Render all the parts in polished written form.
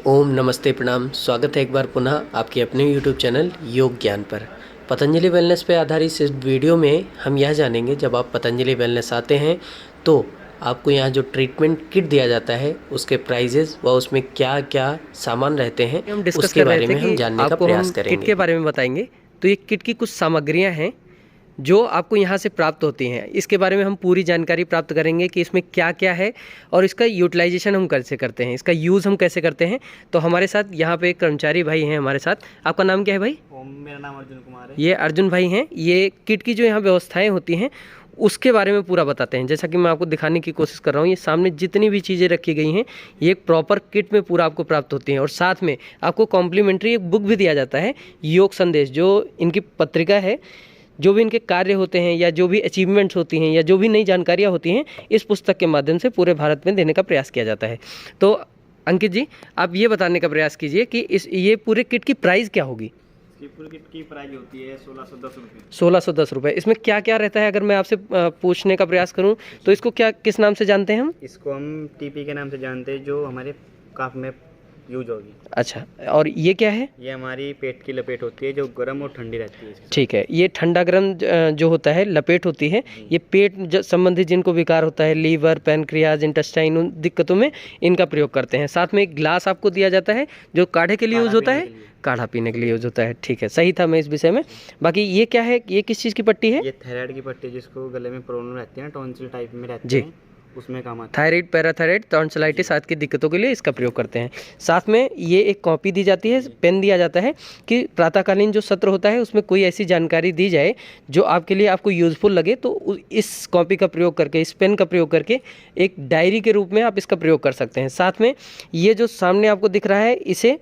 ओम नमस्ते प्रणाम। स्वागत है एक बार पुनः आपके अपने यूट्यूब चैनल योग ज्ञान पर। पतंजलि वेलनेस पे आधारित इस वीडियो में हम यह जानेंगे, जब आप पतंजलि वेलनेस आते हैं तो आपको यहाँ जो ट्रीटमेंट किट दिया जाता है उसके प्राइजेस व उसमें क्या क्या सामान रहते हैं हम डिस्कस उसके कर रहे बारे थे में हम कि जानने का आपको हम प्रयास किट के करेंगे। बारे में बताएंगे। तो ये किट की कुछ सामग्रियां हैं जो आपको यहाँ से प्राप्त होती हैं। इसके बारे में हम पूरी जानकारी प्राप्त करेंगे कि इसमें क्या क्या है और इसका यूटिलाइजेशन हम कैसे करते हैं, इसका यूज़ हम कैसे करते हैं। तो हमारे साथ यहाँ पे एक कर्मचारी भाई हैं हमारे साथ। आपका नाम क्या है भाई? मेरा नाम अर्जुन कुमार है। ये अर्जुन भाई हैं। ये किट की जो यहाँ व्यवस्थाएं होती हैं उसके बारे में पूरा बताते हैं। जैसा कि मैं आपको दिखाने की कोशिश कर रहा हूँ, ये सामने जितनी भी चीज़ें रखी गई हैं ये एक प्रॉपर किट में पूरा आपको प्राप्त होती हैं। और साथ में आपको कॉम्प्लीमेंट्री एक बुक भी दिया जाता है, योग संदेश, जो इनकी पत्रिका है। जो भी इनके कार्य होते हैं या जो भी अचीवमेंट्स होती हैं या जो भी नई जानकारियाँ होती हैं, इस पुस्तक के माध्यम से पूरे भारत में देने का प्रयास किया जाता है। तो अंकित जी, आप ये बताने का प्रयास कीजिए कि ये पूरे किट की प्राइस क्या होगी? फुल किट की प्राइस होती है 1610 रुपये। 1610 रुपये। इसमें क्या क्या रहता है अगर मैं आपसे पूछने का प्रयास करूं तो इसको क्या किस नाम से जानते हैं हम? इसको हम टीपी के नाम से जानते हैं, जो हमारे काफ में यूज होगी। अच्छा, और ये क्या है? ये हमारी पेट की लपेट होती है, जो गर्म और ठंडी रहती है। ठीक है, ये ठंडा गर्म जो होता है लपेट होती है। ये पेट संबंधित जिनको विकार होता है, लीवर, पैनक्रियाज, इंटेस्टाइन, उन दिक्कतों में इनका प्रयोग करते हैं। साथ में एक गिलास आपको दिया जाता है जो काढ़े के लिए यूज़ होता है, काढ़ा पीने के लिए यूज़ होता है। ठीक है, सही था मैं इस विषय में। बाकी ये क्या है, ये किस चीज़ की पट्टी है? ये थायराइड की पट्टी, जिसको गले में प्रॉब्लम रहती है ना, टॉन्सिल टाइप में रहती जी, है, उसमें काम आता है। थायराइड, पैराथायराइड, टॉन्सिलाइटिस आदि की दिक्कतों के लिए इसका प्रयोग करते हैं। साथ में ये एक कॉपी दी जाती है, पेन दिया जाता है कि प्रातःकालीन जो सत्र होता है उसमें कोई ऐसी जानकारी दी जाए जो आपके लिए आपको यूज़फुल लगे, तो इस कॉपी का प्रयोग करके, इस पेन का प्रयोग करके एक डायरी के रूप में आप इसका प्रयोग कर सकते हैं। साथ में ये जो सामने आपको दिख रहा है, इसे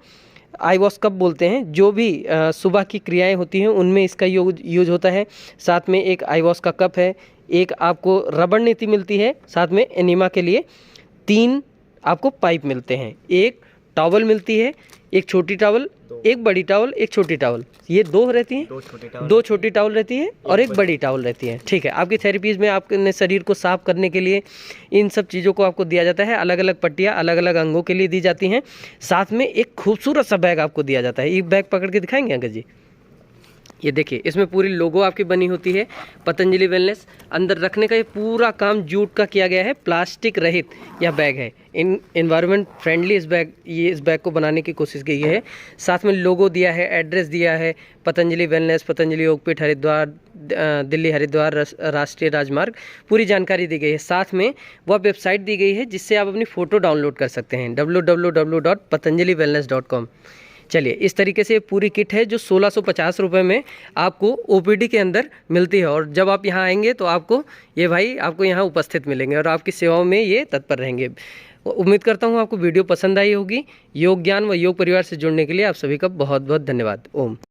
आई वॉश कप बोलते हैं। जो भी सुबह की क्रियाएं होती हैं उनमें इसका यूज होता है। साथ में एक आई वॉश का कप है, एक आपको रबड़ नीति मिलती है, साथ में एनीमा के लिए 3 आपको पाइप मिलते हैं, एक टॉवल मिलती है, एक छोटी टॉवल, एक बड़ी टॉवल, एक छोटी टॉवल। ये 2 रहती हैं, 2 छोटी टॉवल रहती है और एक बड़ी टॉवल रहती है। ठीक है, आपकी थेरेपीज़ में आपने शरीर को साफ करने के लिए इन सब चीज़ों को आपको दिया जाता है। अलग अलग पट्टियाँ अलग अलग अंगों के लिए दी जाती हैं। साथ में एक खूबसूरत सा बैग आपको दिया जाता है। ये बैग पकड़ के दिखाएंगे अंकल जी? ये देखिए, इसमें पूरी लोगो आपकी बनी होती है पतंजलि वेलनेस। अंदर रखने का ये पूरा काम जूट का किया गया है, प्लास्टिक रहित यह बैग है। एनवायरनमेंट फ्रेंडली इस बैग को बनाने की कोशिश की है। साथ में लोगो दिया है, एड्रेस दिया है, पतंजलि वेलनेस, पतंजलि योगपीठ, हरिद्वार, दिल्ली हरिद्वार राष्ट्रीय राजमार्ग, पूरी जानकारी दी गई है। साथ में वह वेबसाइट दी गई है जिससे आप अपनी फ़ोटो डाउनलोड कर सकते हैं, www.patanjaliwellness.com। चलिए, इस तरीके से पूरी किट है जो 1650 रुपये में आपको ओपीडी के अंदर मिलती है। और जब आप यहाँ आएंगे तो आपको ये भाई आपको यहाँ उपस्थित मिलेंगे और आपकी सेवाओं में ये तत्पर रहेंगे। उम्मीद करता हूँ आपको वीडियो पसंद आई होगी। योग ज्ञान व योग परिवार से जुड़ने के लिए आप सभी का बहुत बहुत धन्यवाद। ओम।